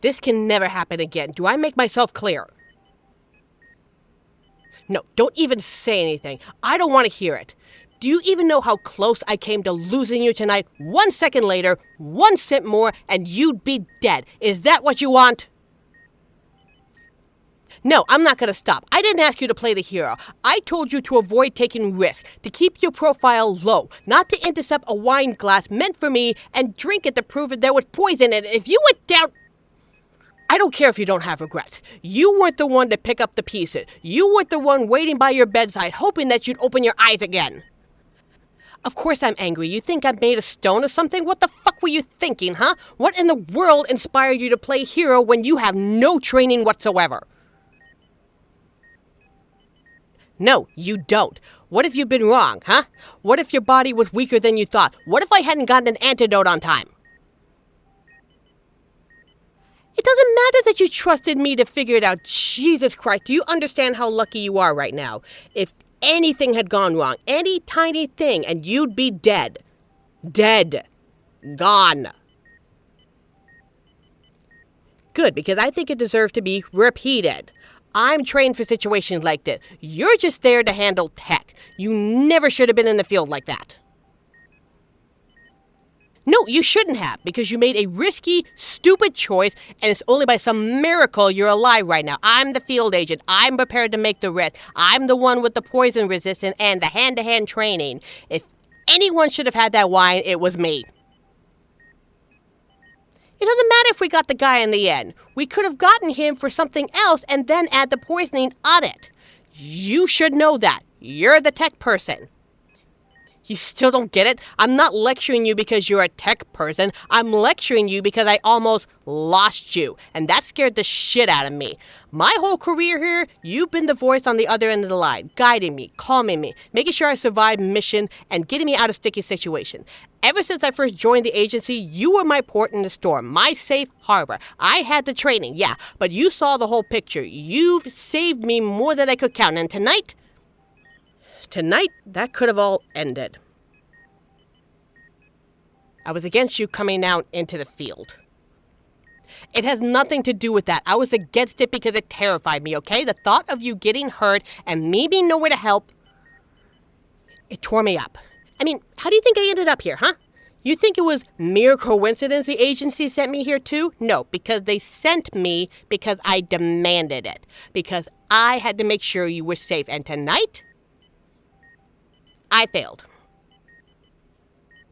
This can never happen again. Do I make myself clear? No, don't even say anything. I don't want to hear it. Do you even know how close I came to losing you tonight? 1 second later, 1 cent more, and you'd be dead. Is that what you want? No, I'm not going to stop. I didn't ask you to play the hero. I told you to avoid taking risks, to keep your profile low, not to intercept a wine glass meant for me and drink it to prove that there was poison in it. If you went down... I don't care if you don't have regrets. You weren't the one to pick up the pieces. You weren't the one waiting by your bedside, hoping that you'd open your eyes again. Of course I'm angry. You think I'm made of stone or something? What the fuck were you thinking, huh? What in the world inspired you to play hero when you have no training whatsoever? No, you don't. What if you've been wrong, huh? What if your body was weaker than you thought? What if I hadn't gotten an antidote on time? It doesn't matter that you trusted me to figure it out. Jesus Christ, do you understand how lucky you are right now? If anything had gone wrong, any tiny thing, and you'd be dead. Dead. Gone. Good, because I think it deserves to be repeated. I'm trained for situations like this. You're just there to handle tech. You never should have been in the field like that. No, you shouldn't have, because you made a risky, stupid choice, and it's only by some miracle you're alive right now. I'm the field agent. I'm prepared to make the risk. I'm the one with the poison resistance and the hand-to-hand training. If anyone should have had that wine, it was me. It doesn't matter if we got the guy in the end. We could have gotten him for something else and then add the poisoning on it. You should know that. You're the tech person. You still don't get it? I'm not lecturing you because you're a tech person. I'm lecturing you because I almost lost you. And that scared the shit out of me. My whole career here, you've been the voice on the other end of the line, guiding me, calming me, making sure I survive mission, and getting me out of sticky situations. Ever since I first joined the agency, you were my port in the storm, my safe harbor. I had the training, yeah, but you saw the whole picture. You've saved me more than I could count. And tonight, that could have all ended. I was against you coming out into the field. It has nothing to do with that. I was against it because it terrified me, okay? The thought of you getting hurt and me being nowhere to help, it tore me up. I mean, how do you think I ended up here, huh? You think it was mere coincidence the agency sent me here too? No, because they sent me because I demanded it. Because I had to make sure you were safe. And tonight, I failed.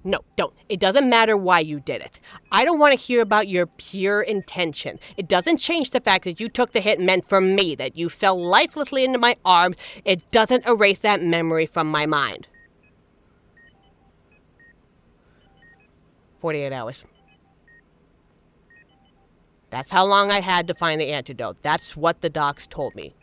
No, don't. It doesn't matter why you did it. I don't want to hear about your pure intention. It doesn't change the fact that you took the hit meant for me, that you fell lifelessly into my arms. It doesn't erase that memory from my mind. 48 hours. That's how long I had to find the antidote. That's what the docs told me.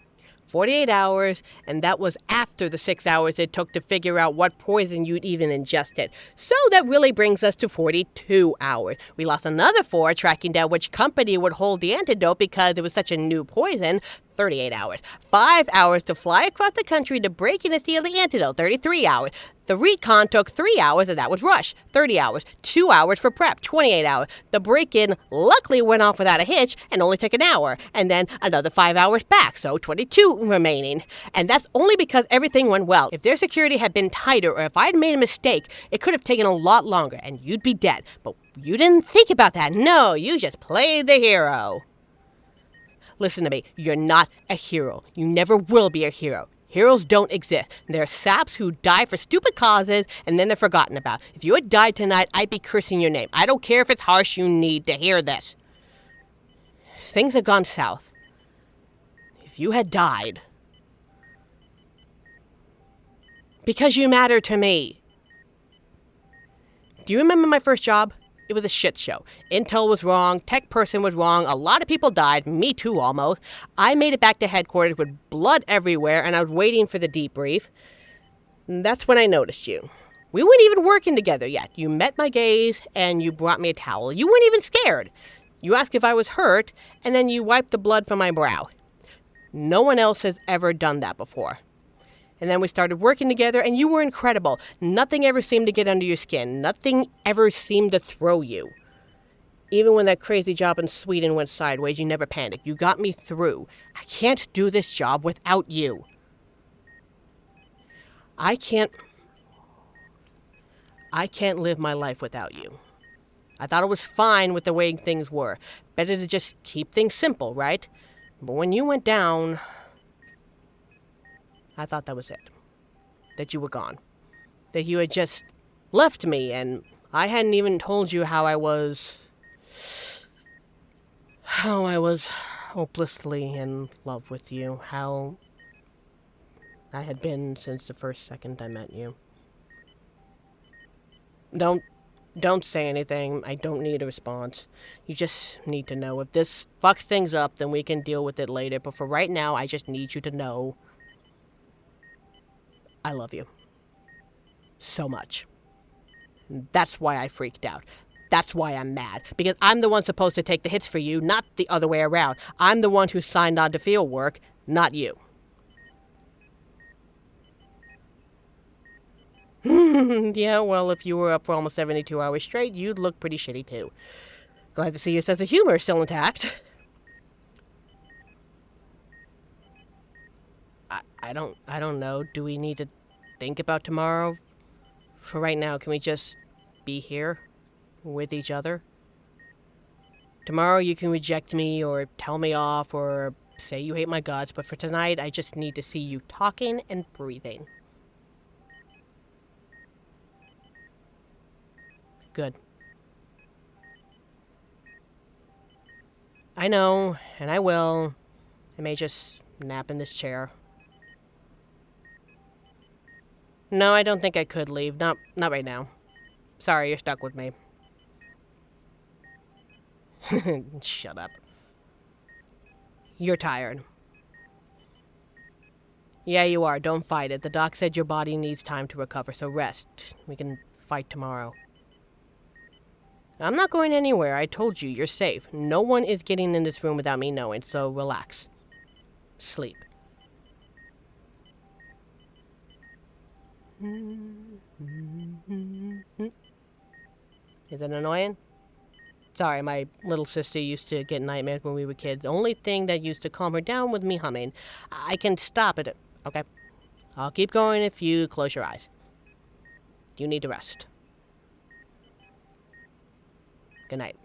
48 hours, and that was after the 6 hours it took to figure out what poison you'd even ingested. So that really brings us to 42 hours. We lost another 4 tracking down which company would hold the antidote because it was such a new poison. 38 hours. 5 hours to fly across the country to break in and steal the antidote. 33 hours. The recon took 3 hours, and that was rush. 30 hours. 2 hours for prep. 28 hours. The break-in luckily went off without a hitch and only took an hour. And then another 5 hours back, so 22 remaining. And that's only because everything went well. If their security had been tighter or if I'd made a mistake, it could have taken a lot longer, and you'd be dead. But you didn't think about that. No, you just played the hero. Listen to me. You're not a hero. You never will be a hero. Heroes don't exist. They're saps who die for stupid causes and then they're forgotten about. If you had died tonight, I'd be cursing your name. I don't care if it's harsh, you need to hear this. Things have gone south. If you had died, because you matter to me. Do you remember my first job? It was a shit show. Intel was wrong, tech person was wrong, a lot of people died, me too almost. I made it back to headquarters with blood everywhere and I was waiting for the debrief. That's when I noticed you. We weren't even working together yet. You met my gaze and you brought me a towel. You weren't even scared. You asked if I was hurt and then you wiped the blood from my brow. No one else has ever done that before. And then we started working together, and you were incredible. Nothing ever seemed to get under your skin. Nothing ever seemed to throw you. Even when that crazy job in Sweden went sideways, you never panicked. You got me through. I can't do this job without you. I can't live my life without you. I thought it was fine with the way things were. Better to just keep things simple, right? But when you went down, I thought that was it. That you were gone. That you had just left me, and I hadn't even told you how I was hopelessly in love with you. How I had been since the first second I met you. Don't say anything. I don't need a response. You just need to know. If this fucks things up, then we can deal with it later. But for right now, I just need you to know I love you. So much. That's why I freaked out. That's why I'm mad. Because I'm the one supposed to take the hits for you, not the other way around. I'm the one who signed on to Fieldwork, not you. Yeah, well, if you were up for almost 72 hours straight, you'd look pretty shitty too. Glad to see your sense of humor is still intact. I don't know. Do we need to think about tomorrow? For right now, can we just be here with each other? Tomorrow you can reject me or tell me off or say you hate my guts, but for tonight I just need to see you talking and breathing. Good. I know, and I will. I may just nap in this chair. No, I don't think I could leave. Not right now. Sorry, you're stuck with me. Shut up. You're tired. Yeah, you are. Don't fight it. The doc said your body needs time to recover, so rest. We can fight tomorrow. I'm not going anywhere. I told you, you're safe. No one is getting in this room without me knowing, so relax. Sleep. Is it annoying? Sorry, my little sister used to get nightmares when we were kids. The only thing that used to calm her down was me humming. I can stop it, okay? I'll keep going if you close your eyes. You need to rest. Good night.